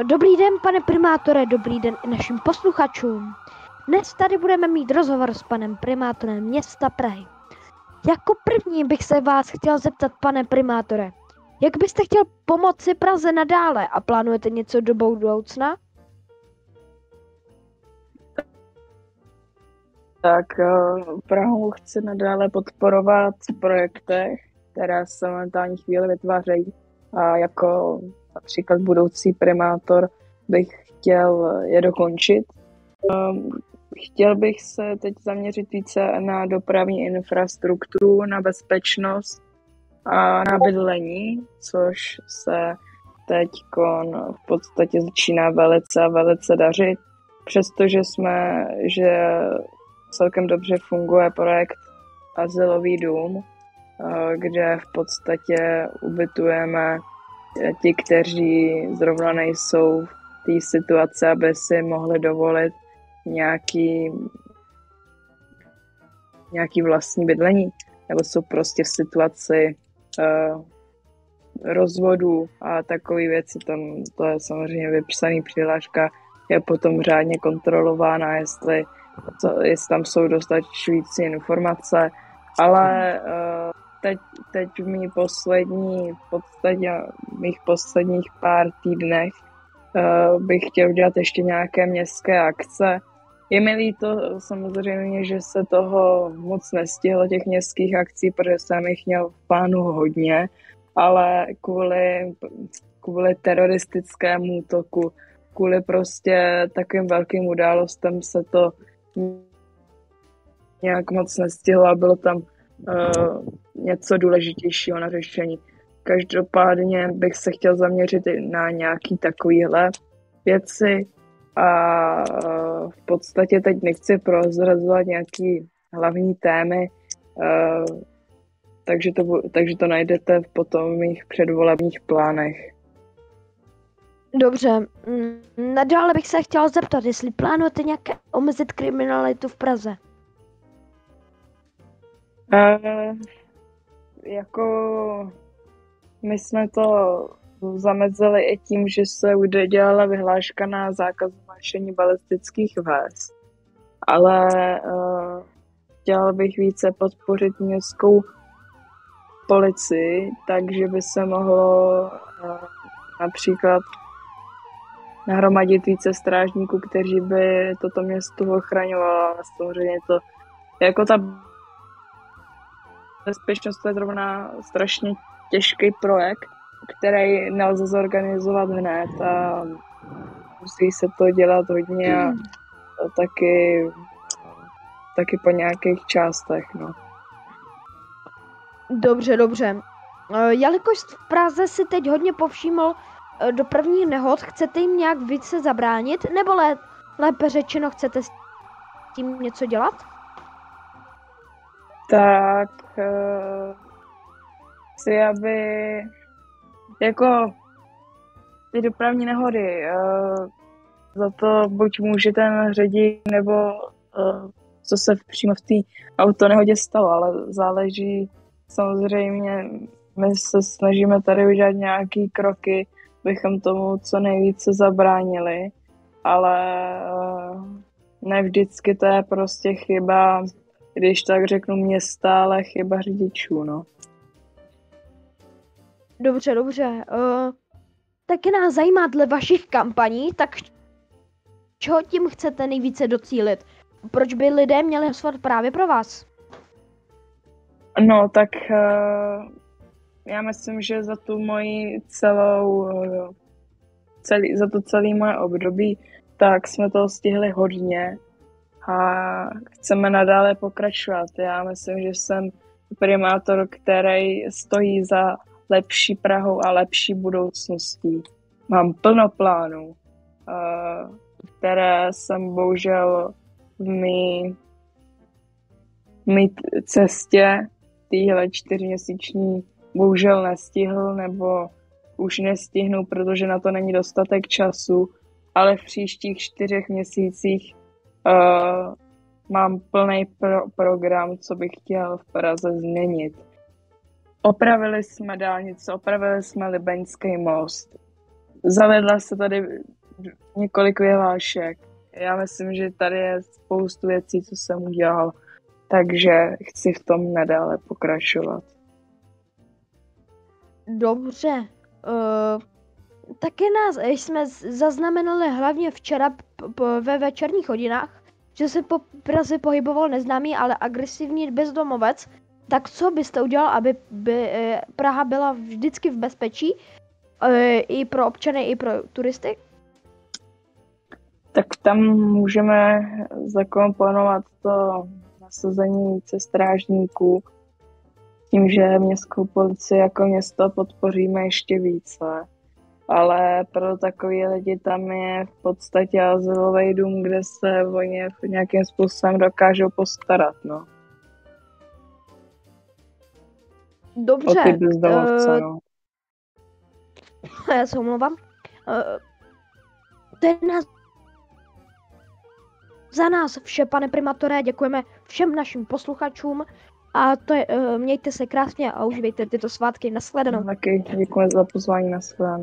Dobrý den, pane primátore, dobrý den i našim posluchačům. Dnes tady budeme mít rozhovor s panem primátorem města Prahy. Jako první bych se vás chtěl zeptat, pane primátore, jak byste chtěl pomoci Praze nadále a plánujete něco do budoucna? Tak Prahu chci nadále podporovat v projektech, které se v momentální chvíli vytvářejí. A jako například budoucí primátor bych chtěl je dokončit. Chtěl bych se teď zaměřit více na dopravní infrastrukturu, na bezpečnost a na bydlení, což se teď v podstatě začíná velice dařit. Přestože že celkem dobře funguje projekt Azylový dům, kde v podstatě ubytujeme ti, kteří zrovna nejsou v té situaci, aby si mohli dovolit nějaký vlastní bydlení, nebo jsou prostě v situaci rozvodu a takové věci. To je samozřejmě vypsaný přihláška, je potom řádně kontrolována, jestli tam jsou dostačující informace, ale teď v mých posledních pár týdnech bych chtěl dělat ještě nějaké městské akce. Je mi líto samozřejmě, že se toho moc nestihlo, těch městských akcí, protože jsem jich měl v plánu hodně, ale kvůli teroristickému útoku, kvůli prostě takovým velkým událostem se to nějak moc nestihlo a bylo tam něco důležitějšího na řešení. Každopádně bych se chtěl zaměřit na nějaký takovýhle věci a v podstatě teď nechci prozrazovat nějaký hlavní témy, takže to najdete potom v mých předvolebních plánech. Dobře, nadále bych se chtěl zeptat, jestli plánujete nějaké omezit kriminalitu v Praze? My jsme to zamezili i tím, že se udělala vyhláška na zákaz nošení balistických vest. Ale chtěl bych více podpořit městskou policii, takže by se mohlo například nahromadit více strážníků, kteří by toto město ochraňovali. Samozřejmě to jako ta bezpečnost je zrovna strašně těžký projekt, který nelze zorganizovat hned a musí se to dělat hodně a taky po nějakých částech. No. Dobře. Jelikož v Praze si teď hodně povšiml dopravních nehod, chcete jim nějak více zabránit, nebo lépe řečeno chcete s tím něco dělat? Tak chci, aby jako ty dopravní nehody za to buď může ten řidič, nebo co se přímo v té autonehodě stalo, ale záleží samozřejmě, my se snažíme tady udělat nějaké kroky, bychom tomu co nejvíce zabránili, ale ne vždycky to je prostě chyba, když tak řeknu města, ale chyba řidičů, no. Dobře. Taky nás zajímá dle vašich kampaní, tak čeho tím chcete nejvíce docílit? Proč by lidé měli hlasovat právě pro vás? No, tak já myslím, že za tu moji za to celé moje období, tak jsme toho stihli hodně a chceme nadále pokračovat. Já myslím, že jsem primátor, který stojí za lepší Prahou a lepší budoucností. Mám plno plánů, které jsem bohužel v mý cestě téhle 4měsíční bohužel nestihl, nebo už nestihnu, protože na to není dostatek času, ale v příštích 4 měsících mám plný program, co bych chtěl v Praze změnit. Opravili jsme dálnice, opravili jsme Libeňský most. Zavedla se tady několik vyhlášek. Já myslím, že tady je spoustu věcí, co jsem udělal, takže chci v tom nadále pokračovat. Dobře. Taky nás jsme zaznamenali hlavně včera ve večerních hodinách, že se po Praze pohyboval neznámý, ale agresivní bezdomovec. Tak co byste udělal, aby Praha byla vždycky v bezpečí? I pro občany, i pro turisty? Tak tam můžeme zakomponovat to nasazení více strážníků, tím, že městskou policii jako město podpoříme ještě více. Ale pro takový lidi tam je v podstatě azylový dům, kde se o ně nějakým způsobem dokážou postarat, no. Dobře. O ty bezdomovce, no. Já se omlouvám. To je za nás vše, pane primátore, děkujeme všem našim posluchačům a mějte se krásně a užívejte tyto svátky. Nashledanou. Taky děkuji za pozvání, nashledanou.